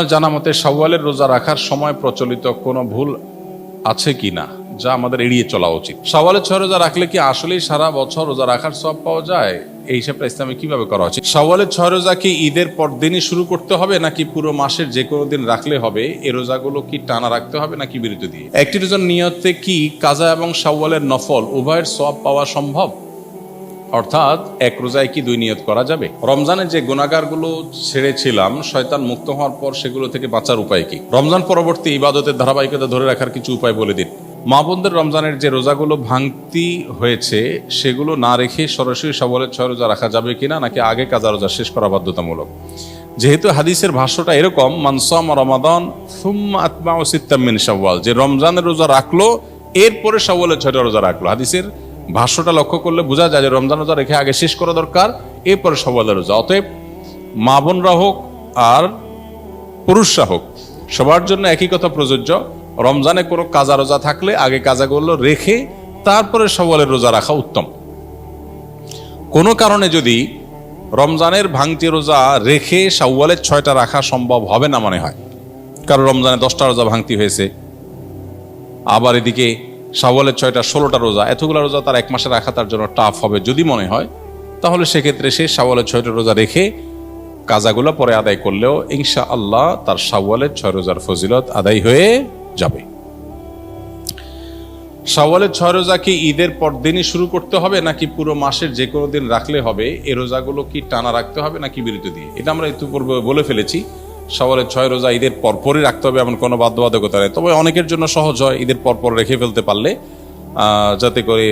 জানা মতে শাওয়ালের রোজা রাখার সময় প্রচলিত কোনো ভুল আছে কিনা যা আমাদের এড়িয়ে চলা উচিত। শাওয়ালের 6 রোজা রাখলে কি আসলেই সারা বছর রোজা রাখার সওয়াব পাওয়া যায়? এই হিসাবটা ইসলামে কিভাবে করা উচিত? শাওয়ালের 6 রোজা কি ঈদের পরদিনই শুরু করতে হবে নাকি পুরো মাসের যে কোনো দিন রাখলে হবে? এই রোজাগুলো কি টানা রাখতে হবে নাকি বিরতি দিয়ে? একটি রোজার নিয়তে কি কাজা এবং শাওয়ালের নফল উভয়ের সওয়াব পাওয়া সম্ভব? অর্থাৎ এক রোজায় কি 2 নিয়ত করা যাবে? রমজানে যে গুনাহগারগুলো ছেড়েছিলাম শয়তান মুক্ত হওয়ার পর সেগুলো থেকে বাঁচার উপায় কি? রমজান পরবর্তী ইবাদতের ধারাবাহিকতা ধরে রাখার কিছু উপায় বলে দিন। মা বোনদের রমজানের যে রোজাগুলো ভাঙতি হয়েছে সেগুলো না রেখে সরাসরি শাওয়ালের 6 রোজা রাখা যাবে কিনা নাকি আগে কাজা রোজা শেষ করা বাধ্যতামূলক? যেহেতু হাদিসের ভাষ্যটা এরকম মান সামা রমাদান সুম্মা আতবাউ সিত্তাম মিন শাওয়াল, যে রমজানের রোজা রাখলো এরপরে শাওয়ালের 6টা রোজা রাখলো, হাদিসের ভাষ্যটা লক্ষ্য করলে বোঝা যায় যে রমজান রোজা রেখে আগে শেষ করা দরকার, এরপরে শাওয়ালের রোজা। অতএব মা বোনরা হোক আর পুরুষরা হোক সবার জন্য একই কথা প্রযোজ্য। রমজানে কোনো কাজা রোজা থাকলে আগে কাজাগুলো রেখে তারপরে শাওয়ালের রোজা রাখা উত্তম। কোনো কারণে যদি রমজানের ভাঙতি রোজা রেখে শাওয়ালের 6টা রাখা সম্ভব হবে না মনে হয়, কারণ রমজানে 10টা রোজা ভাঙতি হয়েছে, আবার এদিকে শাওয়ালের 6টা 16টা রোজা, এতগুলো রোজা তার এক মাসে রাখা তার জন্য টাফ হবে যদি মনে হয়, তাহলে সেক্ষেত্রে সে শাওয়ালের 6টা রোজা রেখে কাজাগুলো পরে আদায় করলেও ইনশাআল্লাহ তার শাওয়ালের 6 রোজার ফজিলত আদায় হয়ে যাবে। শাওয়ালের 6 রোজা কি ঈদের পরদিনই শুরু করতে হবে নাকি পুরো মাসের যে কোনো দিন রাখলে হবে? এই রোজাগুলো কি টানা রাখতে হবে নাকি বিরতি দিয়ে? এটা আমরা ইতিপূর্বে বলে ফেলেছি, শাওয়ালের 6 রোজা ঈদের পরপরই রাখতে হবে এমন কোনো বাধ্যবাধকতা নেই। তবে অনেকের জন্য সহজ হয় ঈদের পরপর রেখে ফেলতে পারলে, যাতে করে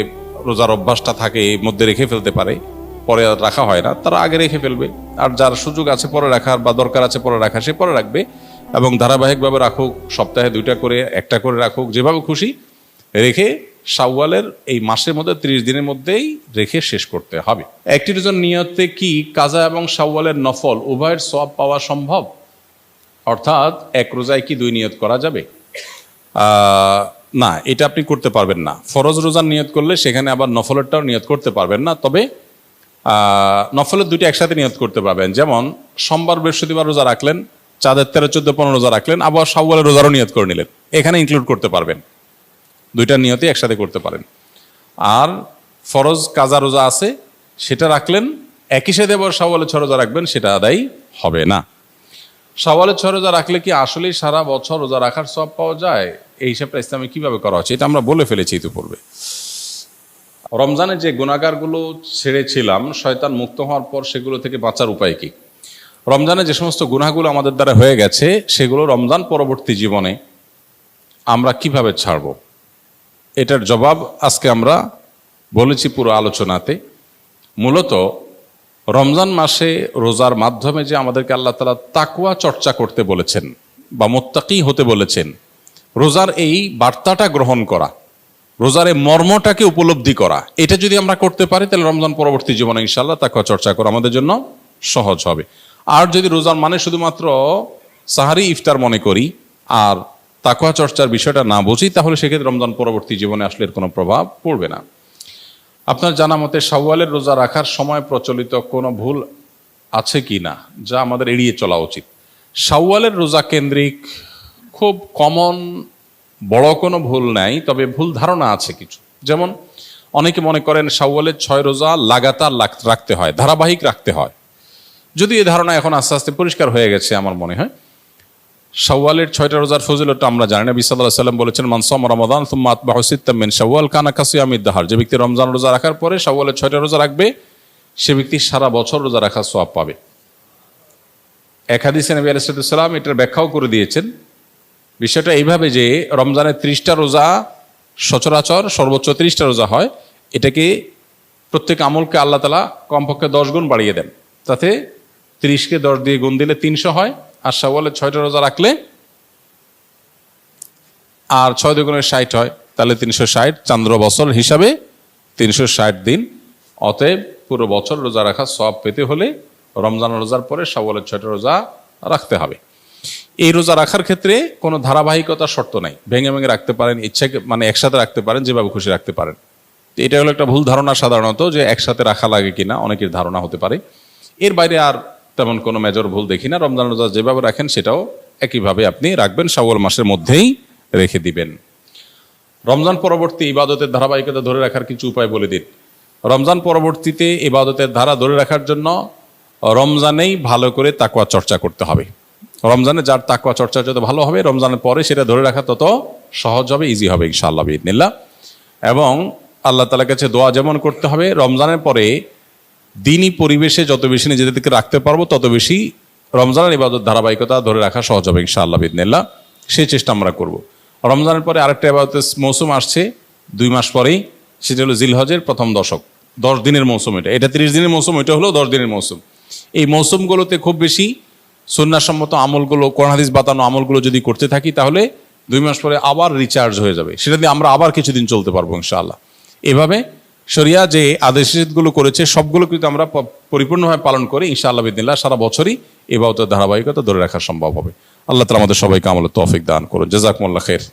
রোজার অভ্যাসটা থাকে এর মধ্যে রেখে ফেলতে পারে, পরে আর রাখা হয় না, তারা আগে রেখে ফেলবে। আর যার সুযোগ আছে পরে রাখার বা দরকার আছে পরে রাখা, সে পরে রাখবে এবং ধারাবাহিকভাবে রাখুক, সপ্তাহে 2টা করে 1টা করে রাখুক, যেভাবে খুশি রেখে শাওয়ালের এই মাসের মধ্যে 30 দিনের মধ্যেই রেখে শেষ করতে হবে। একটি রোজার নিয়তে কি কাজা এবং শাওয়ালের নফল উভয়ের সওয়াব পাওয়া সম্ভব? অর্থাৎ এক রোজায় কি 2 নিয়ত করা যাবে? না, এটা আপনি করতে পারবেন না। ফরজ রোজার নিয়ত করলে সেখানে আবার নফলেরটাও নিয়ত করতে পারবেন না। তবে নফলের 2টি একসাথে নিয়ত করতে পারবেন। যেমন সোমবার বৃহস্পতিবার রোজা রাখলেন, চাঁদের 13, 14, 15 রোজা রাখলেন, আবার শাওয়ালের রোজারও নিয়ত করে নিলেন, এখানে ইনক্লুড করতে পারবেন, 2টা নিয়তে একসাথে করতে পারেন। আর ফরজ কাজা রোজা আছে সেটা রাখলেন, একই সাথে আবার শাওয়ালের 6 রোজা রাখবেন, সেটা আদায় হবে না। শাওয়ালের 6 রোজা রাখলে কি আসলেই সারা বছর রোজা রাখার সওয়াব পাওয়া যায়? এই হিসাবটা ইসলামে কিভাবে করা হচ্ছে? এটা আমরা বলে ফেলেছি ইতিপূর্বে। রমজানে যে গুনাহগারগুলো ছেড়েছিলাম শয়তান মুক্ত হওয়ার পর সেগুলো থেকে বাঁচার উপায় কি? রমজানে যে সমস্ত গুনাহগুলো আমাদের দ্বারা হয়ে গেছে সেগুলো রমজান পরবর্তী জীবনে আমরা কিভাবে ছাড়ব, এটার জবাব আজকে আমরা বলেছি পুরো আলোচনাতে। মূলত রমজান মাসে রোজার মাধ্যমে যে আমাদেরকে আল্লাহ তাআলা তাকওয়া চর্চা করতে বলেছেন বা মুত্তাকি হতে বলেছেন, রোজার এই বার্তাটা গ্রহণ করা, রোজার এই মর্মটাকে উপলব্ধি করা, এটা যদি আমরা করতে পারি তাহলে রমজান পরবর্তী জীবনে ইনশাআল্লাহ তাকওয়া চর্চা করা আমাদের জন্য সহজ হবে। আর যদি রোজার মানে শুধুমাত্র সাহারি ইফতার মনে করি আর তাকওয়া চর্চার বিষয়টা না বুঝি, তাহলে সেক্ষেত্রে রমজান পরবর্তী জীবনে আসলে এর কোনো প্রভাব পড়বে না। আপনার জানা মতে শাওয়ালের রোজা রাখার সময় প্রচলিত কোনো ভুল আছে কি না যা আমাদের এড়িয়ে চলা উচিত? শাওয়ালের রোজা কেন্দ্রিক খুব কমন বড় কোনো ভুল নাই, তবে ভুল ধারণা আছে কিছু। যেমন অনেকে মনে করেন শাওয়ালের 6 রোজা লাগাতার রাখতে হয়, ধারাবাহিক রাখতে হয়। যদি এই ধারণা এখন আস্তে আস্তে পরিষ্কার হয়ে গেছে আমার মনে হয়। শাওয়ালের 6টা রোজার ফজিলতটা আমরা জানি। নবী সাল্লাল্লাহু আলাইহি ওয়াসাল্লাম বলেছেন মান সামা রমাদান সুম্মা আতবাহু সিত্তাম মিন শাওয়াল কানা কাসিয়ামিদ দাহর, যে ব্যক্তি রমজান রোজা রাখার পরে শাওয়ালের 6টা রোজা রাখবে সে ব্যক্তি সারা বছর রোজা রাখার সওয়াব পাবে। এক হাদিসে নবী আলাইহিস সালাম এটার ব্যাখ্যাও করে দিয়েছেন। বিষয়টা এইভাবে যে রমজানের 30টা রোজা সচরাচর সর্বোচ্চ 30টা রোজা হয়, এটাকে প্রত্যেক আমলকে আল্লাহ তাআলা কমপক্ষে 10 গুণ বাড়িয়ে দেন, তাতে 30কে 10 দিয়ে গুণ দিলে 300 হয়। আর শাওয়ালের 6টা রোজা রাখলে আর 6 দুগুণে 60 হয়, তাহলে 360, চান্দ্র বছর হিসাবে 360 দিন। অতএব পুরো বছর রোজা রাখা সওয়াব পেতে হলে রমজান রোজার পরে শাওয়ালের 6টা রোজা রাখতে হবে। এই রোজা রাখার ক্ষেত্রে কোনো ধারাবাহিকতার শর্ত নাই, ভেঙে ভেঙে রাখতে পারেন, ইচ্ছা মানে একসাথে রাখতে পারেন, যেভাবে খুশি রাখতে পারেন। এটা হলো একটা ভুল ধারণা সাধারণত, যে একসাথে রাখা লাগে কিনা অনেকের ধারণা হতে পারে। এর বাইরে আর তেমন কোনো মেজর ভুল দেখি না। রমজান রোজা যেভাবে রাখেন সেটাও একইভাবে আপনি রাখবেন, শাওয়াল মাসের মধ্যেই রেখে দিবেন। রমজান পরবর্তী ইবাদতের ধারাবাহিকতা ধরে রাখার কিছু উপায় বলে দিন। রমজান পরবর্তীতে ইবাদতের ধারা ধরে রাখার জন্য রমজানেই ভালো করে তাকওয়া চর্চা করতে হবে। রমজানে যার তাকওয়া চর্চা যত ভালো হবে, রমজানের পরে সেটা ধরে রাখা তত সহজ হবে, ইজি হবে ইনশাআল্লাহ বিইذনিল্লাহ। এবং আল্লাহ তাআলার কাছে দোয়া যেমন করতে হবে, রমজানের পরে দিনী পরিবেশে যত বেশি নিজেদেরকে রাখতে পারবো তত বেশি রমজানের ইবাদত ধারাবাহিকতা ধরে রাখা সহজ হবে ইনশাআল্লাহ বিইذনিল্লাহ। সেই চেষ্টা আমরা করব। রমজানের পরে আরেকটা ইবাদতের মৌসুম আসছে 2 মাস পরেই, সেটা হলো জিলহজের প্রথম দশক, 10 দিনের মৌসুম। এটা 30 দিনের মৌসুম, এটা হলো 10 দিনের মৌসুম। এই মৌসুমগুলোতে খুব বেশি সুন্নাহসম্মত আমলগুলো, কোরআন হাদিস বাতানো আমলগুলো যদি করতে থাকি, তাহলে 2 মাস পরে আবার রিচার্জ হয়ে যাবে, সেটা দিয়ে আমরা আবার কিছুদিন চলতে পারবো ইনশাআল্লাহ। এভাবে শরিয়া যে আদেশগুলো করেছে সবগুলো কিন্তু আমরা পরিপূর্ণভাবে পালন করে ইনশাআল্লাহ বিইذনিল্লাহ সারা বছরই ইবাদতের ধারাবাহিকতা ধরে রাখা সম্ভব হবে। আল্লাহ তাআলা আমাদের সবাইকে আমলের তৌফিক দান করুন। জাযাকুমুল্লাহ খাইর।